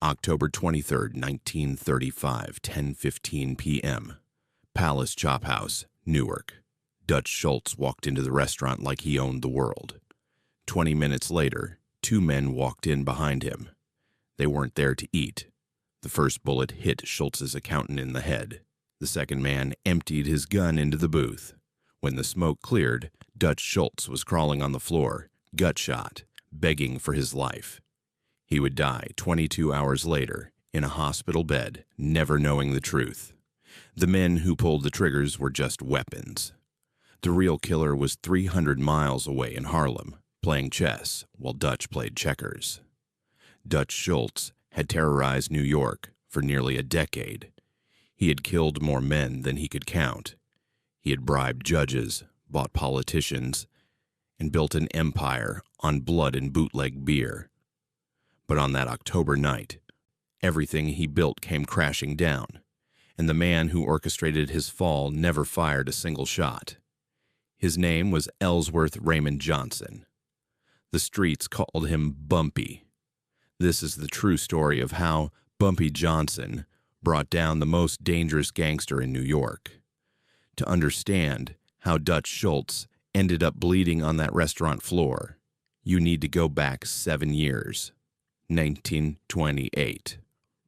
October 23, 1935, 10:15 p.m. Palace Chop House, Newark. Dutch Schultz walked into the restaurant like he owned the world. 20 minutes later, two men walked in behind him. They weren't there to eat. The first bullet hit Schultz's accountant in the head. The second man emptied his gun into the booth. When the smoke cleared, Dutch Schultz was crawling on the floor, gut-shot, begging for his life. He would die 22 hours later, in a hospital bed, never knowing the truth. The men who pulled the triggers were just weapons. The real killer was 300 miles away in Harlem, playing chess while Dutch played checkers. Dutch Schultz had terrorized New York for nearly a decade. He had killed more men than he could count. He had bribed judges, bought politicians, and built an empire on blood and bootleg beer. But on that October night, everything he built came crashing down, and the man who orchestrated his fall never fired a single shot. His name was Ellsworth Raymond Johnson. The streets called him Bumpy. This is the true story of how Bumpy Johnson brought down the most dangerous gangster in New York. To understand how Dutch Schultz ended up bleeding on that restaurant floor, you need to go back 7 years. 1928.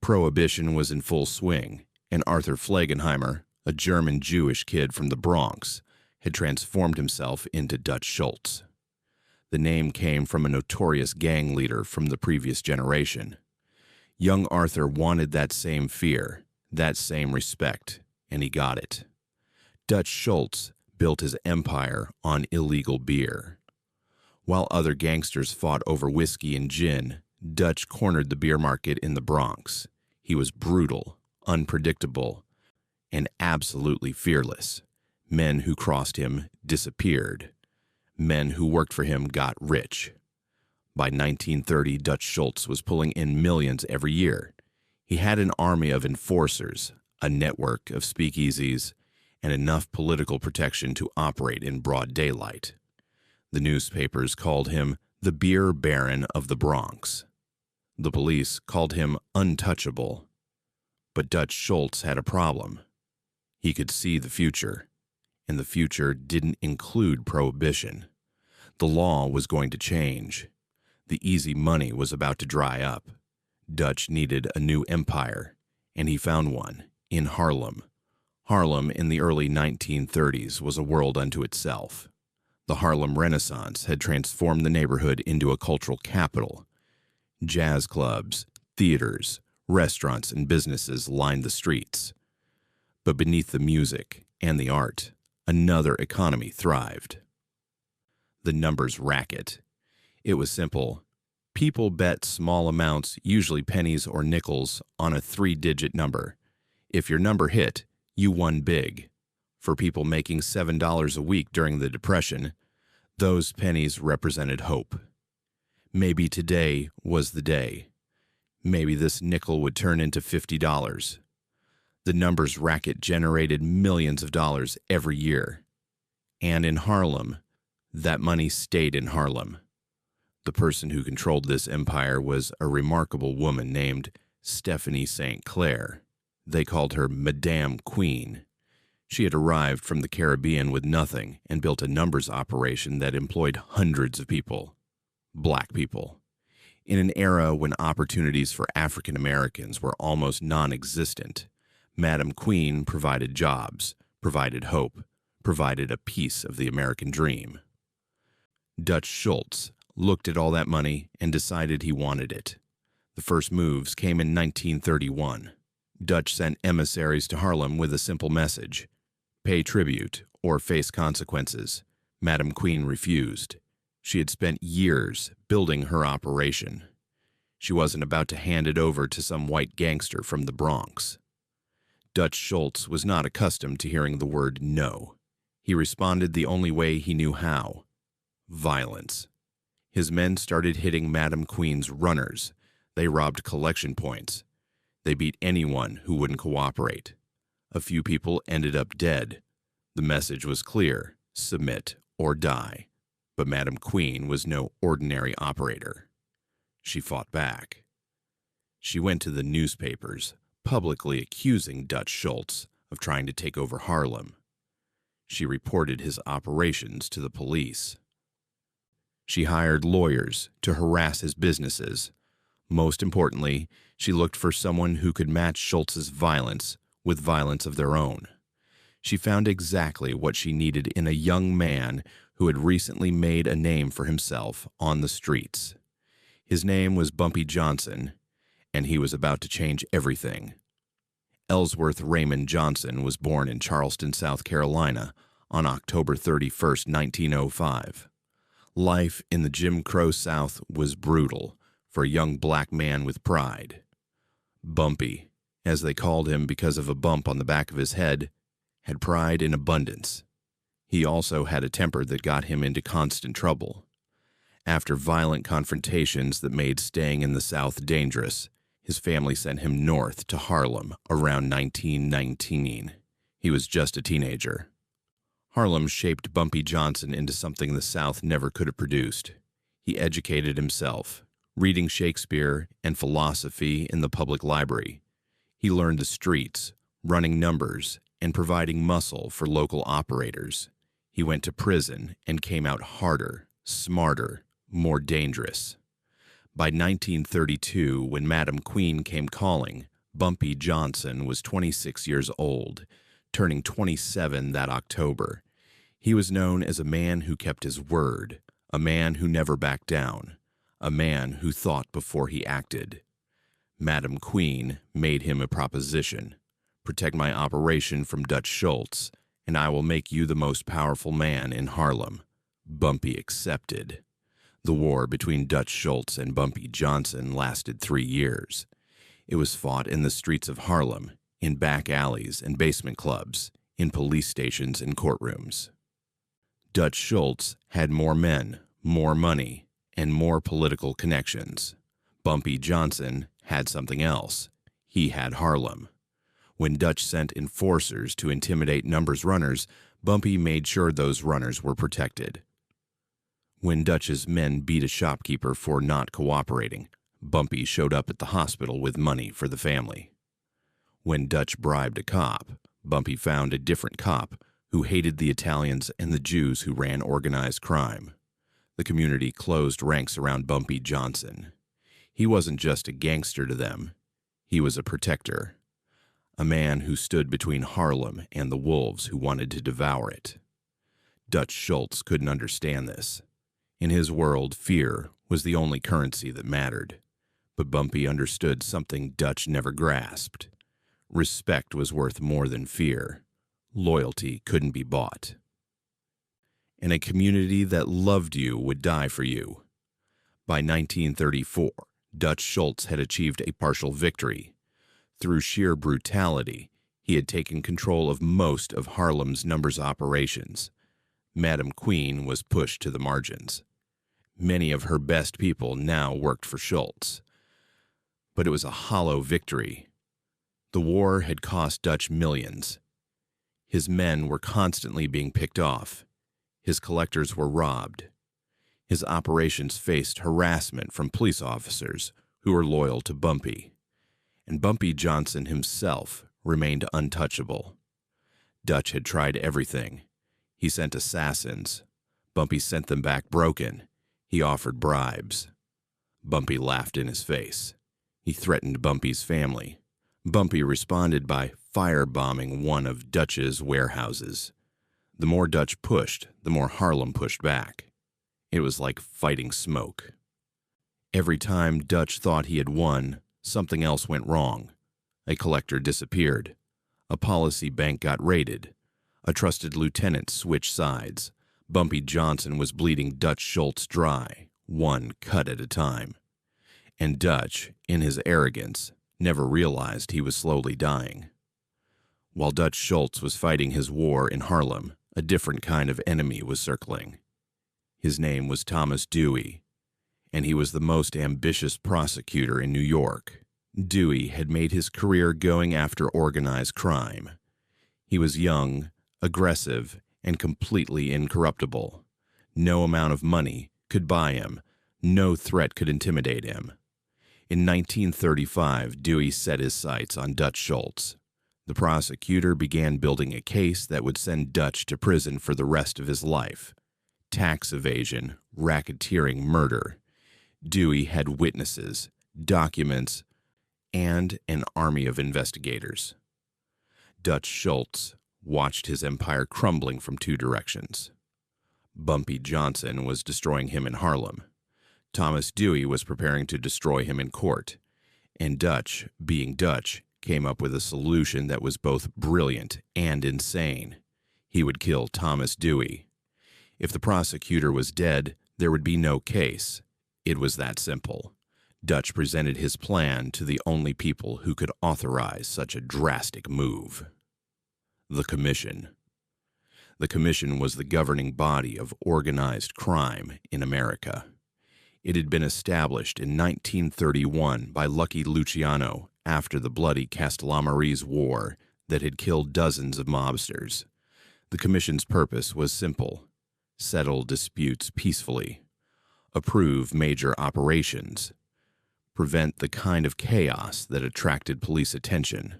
Prohibition was in full swing, and Arthur Flegenheimer, a German Jewish kid from the Bronx, had transformed himself into Dutch Schultz. The name came from a notorious gang leader from the previous generation. Young Arthur wanted that same fear, that same respect, and he got it. Dutch Schultz built his empire on illegal beer. While other gangsters fought over whiskey and gin, Dutch cornered the beer market in the Bronx. He was brutal, unpredictable, and absolutely fearless. Men who crossed him disappeared. Men who worked for him got rich. By 1930, Dutch Schultz was pulling in millions every year. He had an army of enforcers, a network of speakeasies, and enough political protection to operate in broad daylight. The newspapers called him the Beer Baron of the Bronx. The police called him untouchable. But Dutch Schultz had a problem. He could see the future, and the future didn't include prohibition. The law was going to change. The easy money was about to dry up. Dutch needed a new empire, and he found one in Harlem. Harlem in the early 1930s was a world unto itself. The Harlem Renaissance had transformed the neighborhood into a cultural capital. Jazz clubs, theaters, restaurants, and businesses lined the streets. But beneath the music and the art, another economy thrived. The numbers racket. It was simple. People bet small amounts, usually pennies or nickels, on a 3-digit number. If your number hit, you won big. For people making $7 a week during the Depression, those pennies represented hope. Maybe today was the day. Maybe this nickel would turn into $50. The numbers racket generated millions of dollars every year. And in Harlem, that money stayed in Harlem. The person who controlled this empire was a remarkable woman named Stephanie St. Clair. They called her Madame Queen. She had arrived from the Caribbean with nothing and built a numbers operation that employed hundreds of people. Black people. In an era when opportunities for African Americans were almost non-existent, Madame Queen provided jobs, provided hope, provided a piece of the American dream. Dutch Schultz looked at all that money and decided he wanted it. The first moves came in 1931. Dutch sent emissaries to Harlem with a simple message: pay tribute or face consequences. Madame Queen refused. She had spent years building her operation. She wasn't about to hand it over to some white gangster from the Bronx. Dutch Schultz was not accustomed to hearing the word no. He responded the only way he knew how: violence. His men started hitting Madame Queen's runners. They robbed collection points. They beat anyone who wouldn't cooperate. A few people ended up dead. The message was clear: submit or die. But Madame Queen was no ordinary operator. She fought back. She went to the newspapers, publicly accusing Dutch Schultz of trying to take over Harlem. She reported his operations to the police. She hired lawyers to harass his businesses. Most importantly, she looked for someone who could match Schultz's violence with violence of their own. She found exactly what she needed in a young man who had recently made a name for himself on the streets. His name was Bumpy Johnson, and he was about to change everything. Ellsworth Raymond Johnson was born in Charleston, South Carolina, on October 31, 1905. Life in the Jim Crow South was brutal for a young black man with pride. Bumpy, as they called him because of a bump on the back of his head, had pride in abundance. He also had a temper that got him into constant trouble. After violent confrontations that made staying in the South dangerous, his family sent him north to Harlem around 1919. He was just a teenager. Harlem shaped Bumpy Johnson into something the South never could have produced. He educated himself, reading Shakespeare and philosophy in the public library. He learned the streets, running numbers, and providing muscle for local operators. He went to prison and came out harder, smarter, more dangerous. By 1932, when Madam Queen came calling, Bumpy Johnson was 26 years old, turning 27 that October. He was known as a man who kept his word, a man who never backed down, a man who thought before he acted. Madam Queen made him a proposition: protect my operation from Dutch Schultz, and I will make you the most powerful man in Harlem. Bumpy accepted. The war between Dutch Schultz and Bumpy Johnson lasted 3 years. It was fought in the streets of Harlem, in back alleys and basement clubs, in police stations and courtrooms. Dutch Schultz had more men, more money, and more political connections. Bumpy Johnson had something else. He had Harlem. When Dutch sent enforcers to intimidate numbers runners, Bumpy made sure those runners were protected. When Dutch's men beat a shopkeeper for not cooperating, Bumpy showed up at the hospital with money for the family. When Dutch bribed a cop, Bumpy found a different cop who hated the Italians and the Jews who ran organized crime. The community closed ranks around Bumpy Johnson. He wasn't just a gangster to them. He was a protector, a man who stood between Harlem and the wolves who wanted to devour it. Dutch Schultz couldn't understand this. In his world, fear was the only currency that mattered. But Bumpy understood something Dutch never grasped. Respect was worth more than fear. Loyalty couldn't be bought. And a community that loved you would die for you. By 1934, Dutch Schultz had achieved a partial victory. Through sheer brutality, he had taken control of most of Harlem's numbers operations. Madam Queen was pushed to the margins. Many of her best people now worked for Schultz. But it was a hollow victory. The war had cost Dutch millions. His men were constantly being picked off. His collectors were robbed. His operations faced harassment from police officers who were loyal to Bumpy. And Bumpy Johnson himself remained untouchable. Dutch had tried everything. He sent assassins. Bumpy sent them back broken. He offered bribes. Bumpy laughed in his face. He threatened Bumpy's family. Bumpy responded by firebombing one of Dutch's warehouses. The more Dutch pushed, the more Harlem pushed back. It was like fighting smoke. Every time Dutch thought he had won, something else went wrong. A collector disappeared. A policy bank got raided. A trusted lieutenant switched sides. Bumpy Johnson was bleeding Dutch Schultz dry, one cut at a time. And Dutch, in his arrogance, never realized he was slowly dying. While Dutch Schultz was fighting his war in Harlem, a different kind of enemy was circling. His name was Thomas Dewey, and he was the most ambitious prosecutor in New York. Dewey had made his career going after organized crime. He was young, aggressive, and completely incorruptible. No amount of money could buy him. No threat could intimidate him. In 1935, Dewey set his sights on Dutch Schultz. The prosecutor began building a case that would send Dutch to prison for the rest of his life. Tax evasion, racketeering, murder. Dewey had witnesses, documents, and an army of investigators. Dutch Schultz watched his empire crumbling from two directions. Bumpy Johnson was destroying him in Harlem. Thomas Dewey was preparing to destroy him in court. And Dutch, being Dutch, came up with a solution that was both brilliant and insane. He would kill Thomas Dewey. If the prosecutor was dead, there would be no case. It was that simple. Dutch presented his plan to the only people who could authorize such a drastic move. The Commission. The Commission was the governing body of organized crime in America. It had been established in 1931 by Lucky Luciano after the bloody Castellamarese War that had killed dozens of mobsters. The Commission's purpose was simple: settle disputes peacefully, approve major operations, prevent the kind of chaos that attracted police attention.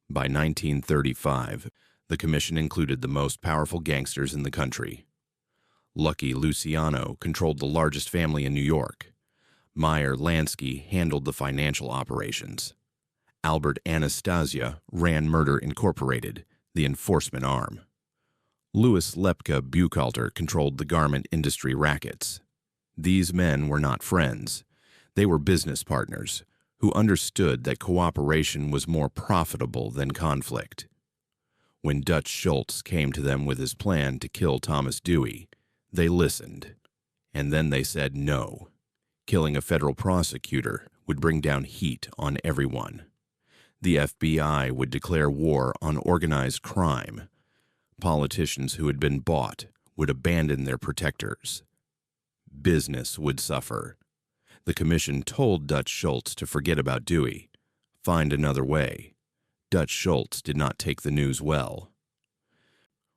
By 1935, the Commission included the most powerful gangsters in the country. Lucky Luciano controlled the largest family in New York. Meyer Lansky handled the financial operations. Albert Anastasia ran Murder Incorporated, the enforcement arm. Louis Lepke Buchalter controlled the garment industry rackets. These men were not friends. They were business partners who understood that cooperation was more profitable than conflict. When Dutch Schultz came to them with his plan to kill Thomas Dewey, they listened, and then they said no. Killing a federal prosecutor would bring down heat on everyone. The FBI would declare war on organized crime. Politicians who had been bought would abandon their protectors. Business would suffer. The Commission told Dutch Schultz to forget about Dewey, find another way. Dutch Schultz did not take the news well.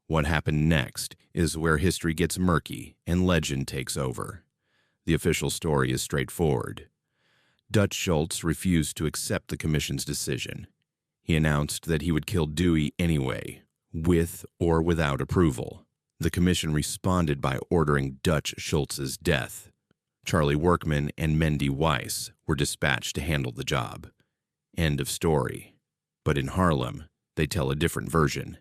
What happened next is where history gets murky and legend takes over. The official story is straightforward. Dutch Schultz refused to accept the Commission's decision. He announced that he would kill Dewey anyway, with or without approval. The Commission responded by ordering Dutch Schultz's death. Charlie Workman and Mendy Weiss were dispatched to handle the job. End of story. But in Harlem, they tell a different version.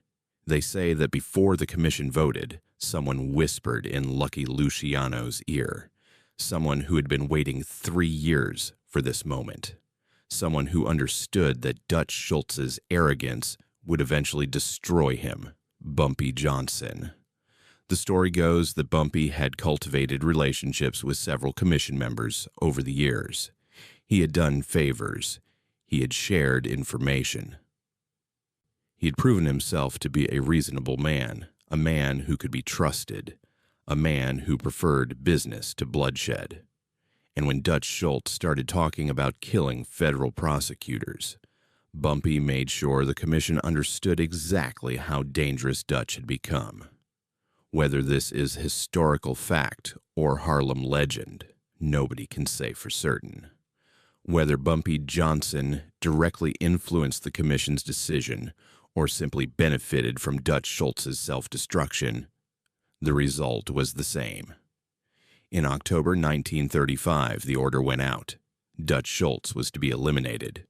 They say that before the Commission voted, someone whispered in Lucky Luciano's ear. Someone who had been waiting 3 years for this moment. Someone who understood that Dutch Schultz's arrogance would eventually destroy him. Bumpy Johnson. The story goes that Bumpy had cultivated relationships with several Commission members over the years. He had done favors. He had shared information. He had proven himself to be a reasonable man, a man who could be trusted, a man who preferred business to bloodshed. And when Dutch Schultz started talking about killing federal prosecutors, Bumpy made sure the Commission understood exactly how dangerous Dutch had become. Whether this is historical fact or Harlem legend, nobody can say for certain. Whether Bumpy Johnson directly influenced the Commission's decision or simply benefited from Dutch Schultz's self-destruction, the result was the same. In October 1935, the order went out. Dutch Schultz was to be eliminated.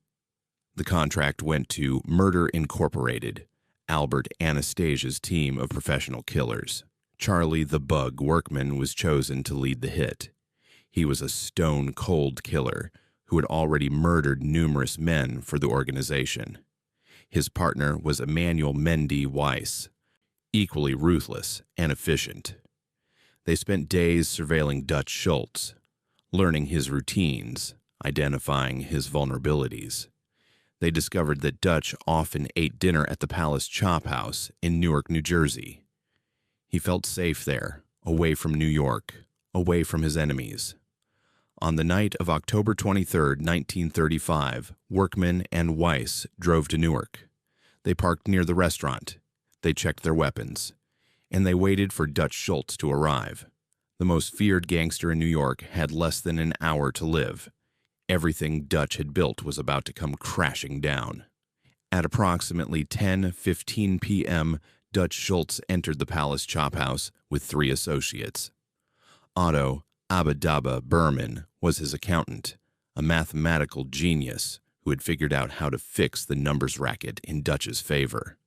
The contract went to Murder Incorporated, Albert Anastasia's team of professional killers. Charlie the Bug Workman was chosen to lead the hit. He was a stone-cold killer who had already murdered numerous men for the organization. His partner was Emmanuel Mendy Weiss, equally ruthless and efficient. They spent days surveilling Dutch Schultz, learning his routines, identifying his vulnerabilities. They discovered that Dutch often ate dinner at the Palace Chop House in Newark, New Jersey. He felt safe there, away from New York, away from his enemies. On the night of October 23, 1935, Workman and Weiss drove to Newark. They parked near the restaurant. They checked their weapons. And they waited for Dutch Schultz to arrive. The most feared gangster in New York had less than an hour to live. Everything Dutch had built was about to come crashing down. At approximately 10:15 p.m., Dutch Schultz entered the Palace Chop House with 3 associates. Otto Abadaba Berman was his accountant, a mathematical genius who had figured out how to fix the numbers racket in Dutch's favor.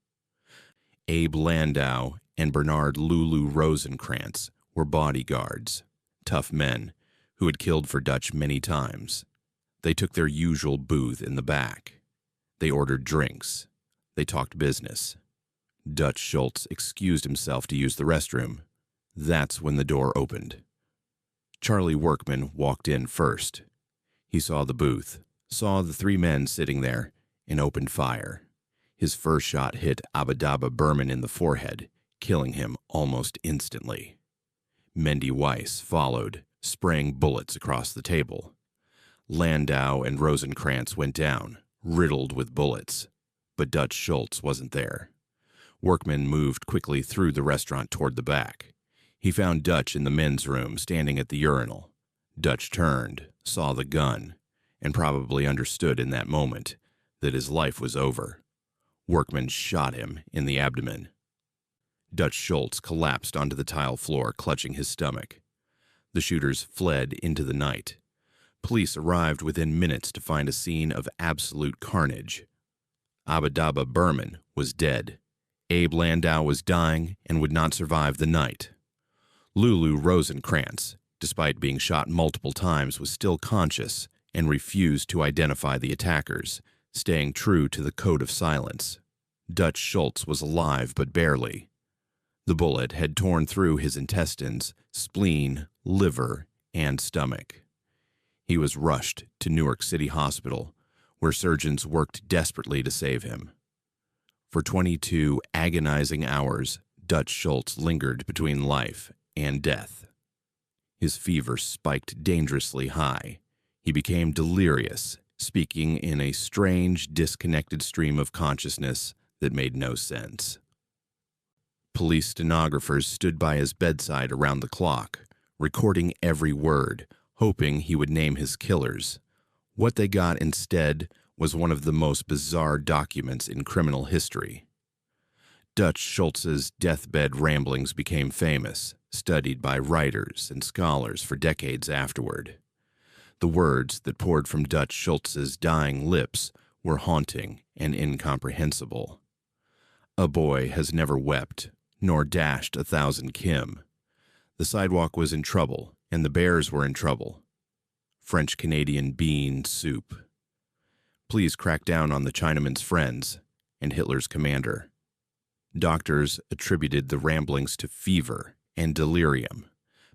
Abe Landau and Bernard Lulu Rosenkrantz were bodyguards, tough men who had killed for Dutch many times. They took their usual booth in the back. They ordered drinks. They talked business. Dutch Schultz excused himself to use the restroom. That's when the door opened. Charlie Workman walked in first. He saw the booth, saw the 3 men sitting there, and opened fire. His first shot hit Abadaba Berman in the forehead, killing him almost instantly. Mendy Weiss followed, spraying bullets across the table. Landau and Rosenkrantz went down, riddled with bullets, but Dutch Schultz wasn't there. Workman moved quickly through the restaurant toward the back. He found Dutch in the men's room, standing at the urinal. Dutch turned, saw the gun, and probably understood in that moment that his life was over. Workman shot him in the abdomen. Dutch Schultz collapsed onto the tile floor, clutching his stomach. The shooters fled into the night. Police arrived within minutes to find a scene of absolute carnage. Abadaba Berman was dead. Abe Landau was dying and would not survive the night. Lulu Rosenkrantz, despite being shot multiple times, was still conscious and refused to identify the attackers, staying true to the code of silence. Dutch Schultz was alive, but barely. The bullet had torn through his intestines, spleen, liver, and stomach. He was rushed to Newark City Hospital, where surgeons worked desperately to save him. For 22 agonizing hours, Dutch Schultz lingered between life and death. His fever spiked dangerously high. He became delirious, speaking in a strange, disconnected stream of consciousness that made no sense. Police stenographers stood by his bedside around the clock, recording every word, hoping he would name his killers. What they got instead was one of the most bizarre documents in criminal history. Dutch Schultz's deathbed ramblings became famous, studied by writers and scholars for decades afterward. The words that poured from Dutch Schultz's dying lips were haunting and incomprehensible. A boy has never wept, nor dashed 1,000 Kim. The sidewalk was in trouble, and the bears were in trouble. French-Canadian bean soup. Please crack down on the Chinaman's friends and Hitler's commander. Doctors attributed the ramblings to fever and delirium,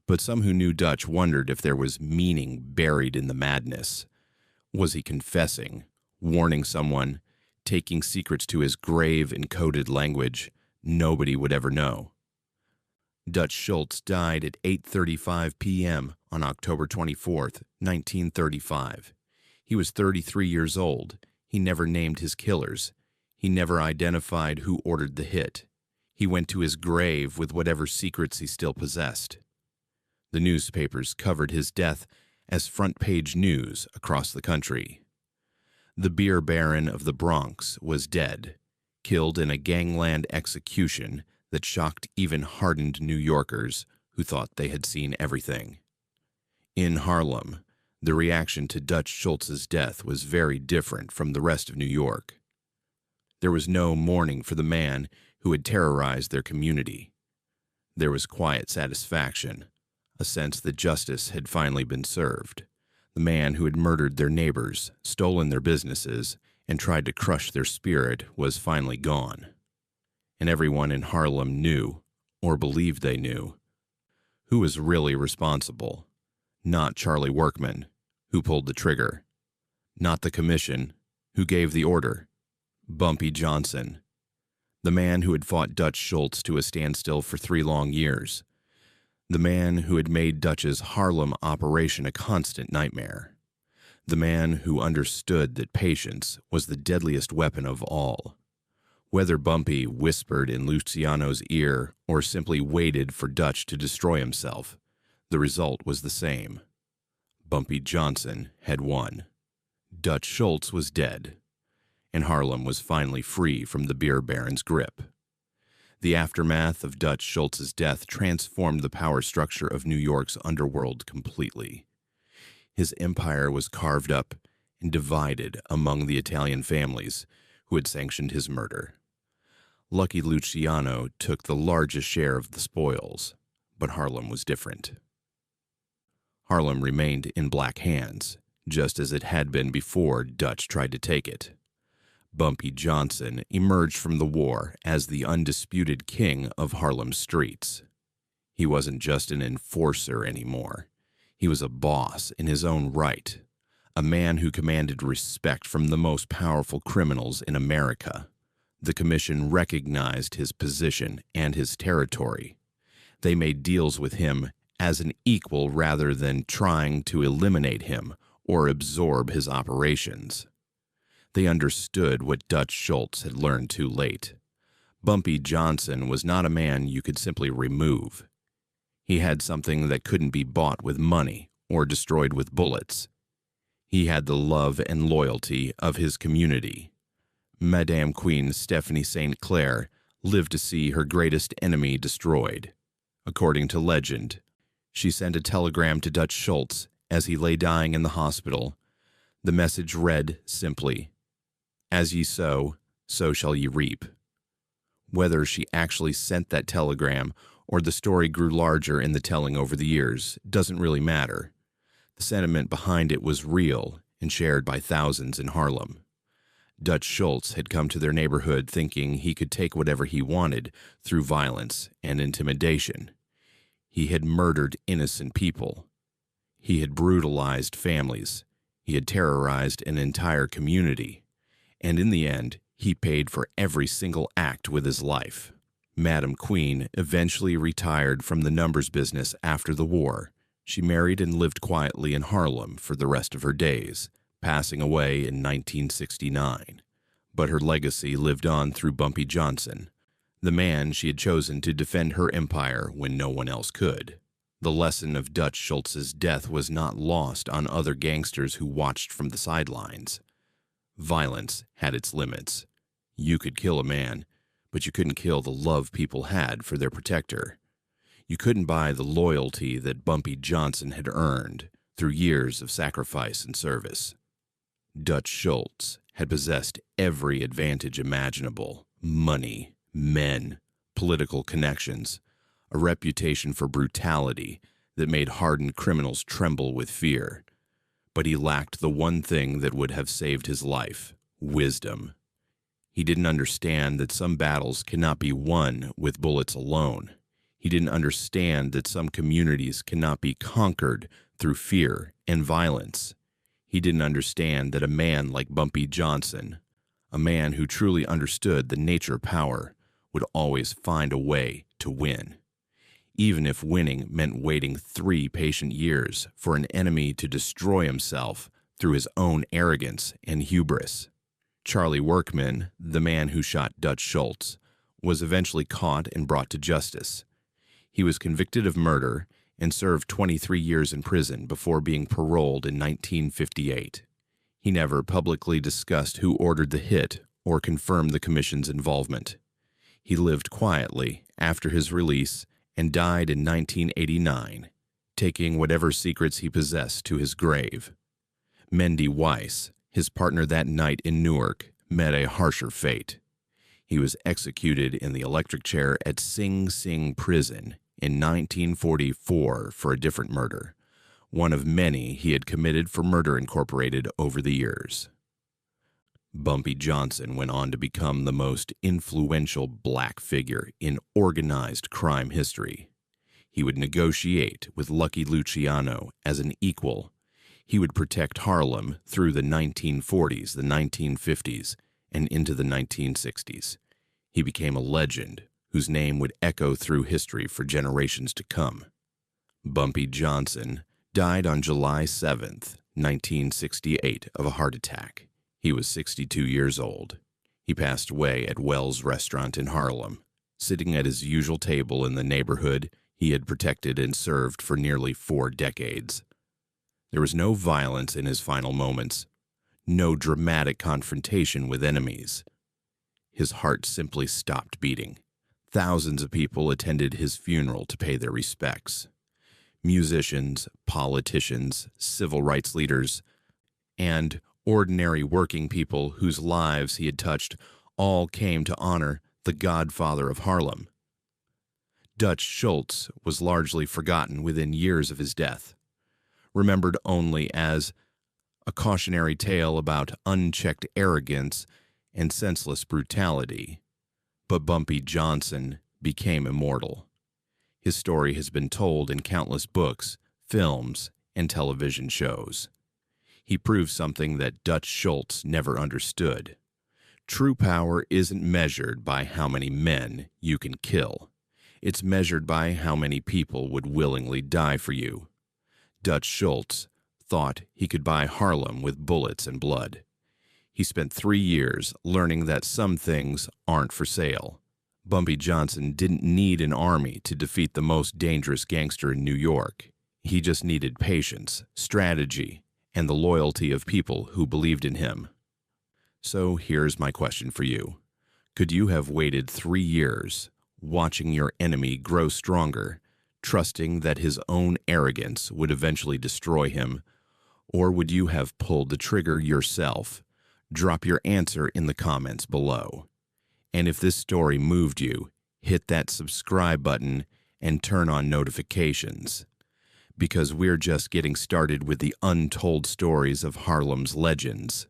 but some who knew Dutch wondered if there was meaning buried in the madness. Was he confessing, warning someone, taking secrets to his grave in coded language nobody would ever know? Dutch Schultz died at 8:35 p.m. on October 24, 1935. He was 33 years old. He never named his killers. He never identified who ordered the hit. He went to his grave with whatever secrets he still possessed. The newspapers covered his death as front-page news across the country. The beer baron of the Bronx was dead, killed in a gangland execution that shocked even hardened New Yorkers who thought they had seen everything. In Harlem, the reaction to Dutch Schultz's death was very different from the rest of New York. There was no mourning for the man who had terrorized their community. There was quiet satisfaction, a sense that justice had finally been served. The man who had murdered their neighbors, stolen their businesses, and tried to crush their spirit was finally gone. And everyone in Harlem knew, or believed they knew, who was really responsible. Not Charlie Workman, who pulled the trigger. Not the commission, who gave the order. Bumpy Johnson, the man who had fought Dutch Schultz to a standstill for 3 long years. The man who had made Dutch's Harlem operation a constant nightmare. The man who understood that patience was the deadliest weapon of all. Whether Bumpy whispered in Luciano's ear or simply waited for Dutch to destroy himself, the result was the same. Bumpy Johnson had won. Dutch Schultz was dead, and Harlem was finally free from the beer baron's grip. The aftermath of Dutch Schultz's death transformed the power structure of New York's underworld completely. His empire was carved up and divided among the Italian families who had sanctioned his murder. Lucky Luciano took the largest share of the spoils, but Harlem was different. Harlem remained in black hands, just as it had been before Dutch tried to take it. Bumpy Johnson emerged from the war as the undisputed king of Harlem's streets. He wasn't just an enforcer anymore. He was a boss in his own right, a man who commanded respect from the most powerful criminals in America. The commission recognized his position and his territory. They made deals with him as an equal rather than trying to eliminate him or absorb his operations. They understood what Dutch Schultz had learned too late. Bumpy Johnson was not a man you could simply remove. He had something that couldn't be bought with money or destroyed with bullets. He had the love and loyalty of his community. Madame Queen Stephanie St. Clair lived to see her greatest enemy destroyed. According to legend, she sent a telegram to Dutch Schultz as he lay dying in the hospital. The message read simply, "As ye sow, so shall ye reap." Whether she actually sent that telegram or the story grew larger in the telling over the years doesn't really matter. The sentiment behind it was real and shared by thousands in Harlem. Dutch Schultz had come to their neighborhood thinking he could take whatever he wanted through violence and intimidation. He had murdered innocent people. He had brutalized families. He had terrorized an entire community. And in the end, he paid for every single act with his life. Madam Queen eventually retired from the numbers business after the war. She married and lived quietly in Harlem for the rest of her days, passing away in 1969. But her legacy lived on through Bumpy Johnson, the man she had chosen to defend her empire when no one else could. The lesson of Dutch Schultz's death was not lost on other gangsters who watched from the sidelines. Violence had its limits. You could kill a man, but you couldn't kill the love people had for their protector. You couldn't buy the loyalty that Bumpy Johnson had earned through years of sacrifice and service. Dutch Schultz had possessed every advantage imaginable: money, men, political connections, a reputation for brutality that made hardened criminals tremble with fear. But he lacked the one thing that would have saved his life: wisdom. He didn't understand that some battles cannot be won with bullets alone. He didn't understand that some communities cannot be conquered through fear and violence. He didn't understand that a man like Bumpy Johnson, a man who truly understood the nature of power, would always find a way to win, even if winning meant waiting 3 patient years for an enemy to destroy himself through his own arrogance and hubris. Charlie Workman, the man who shot Dutch Schultz, was eventually caught and brought to justice. He was convicted of murder and served 23 years in prison before being paroled in 1958. He never publicly discussed who ordered the hit or confirmed the commission's involvement. He lived quietly after his release and died in 1989, taking whatever secrets he possessed to his grave. Mendy Weiss, his partner that night in Newark, met a harsher fate. He was executed in the electric chair at Sing Sing Prison in 1944 for a different murder, one of many he had committed for Murder Incorporated over the years. Bumpy Johnson went on to become the most influential black figure in organized crime history. He would negotiate with Lucky Luciano as an equal. He would protect Harlem through the 1940s, the 1950s, and into the 1960s. He became a legend whose name would echo through history for generations to come. Bumpy Johnson died on July 7th, 1968, of a heart attack. He was 62 years old. He passed away at Wells Restaurant in Harlem, sitting at his usual table in the neighborhood he had protected and served for nearly 4 decades. There was no violence in his final moments, no dramatic confrontation with enemies. His heart simply stopped beating. Thousands of people attended his funeral to pay their respects. Musicians, politicians, civil rights leaders, and ordinary working people whose lives he had touched all came to honor the Godfather of Harlem. Dutch Schultz was largely forgotten within years of his death, remembered only as a cautionary tale about unchecked arrogance and senseless brutality. But Bumpy Johnson became immortal. His story has been told in countless books, films, and television shows. He proved something that Dutch Schultz never understood. True power isn't measured by how many men you can kill. It's measured by how many people would willingly die for you. Dutch Schultz thought he could buy Harlem with bullets and blood. He spent 3 years learning that some things aren't for sale. Bumpy Johnson didn't need an army to defeat the most dangerous gangster in New York. He just needed patience, strategy, and the loyalty of people who believed in him. So here's my question for you. Could you have waited 3 years, watching your enemy grow stronger, trusting that his own arrogance would eventually destroy him? Or would you have pulled the trigger yourself? Drop your answer in the comments below. And if this story moved you, hit that subscribe button and turn on notifications, because we're just getting started with the untold stories of Harlem's legends.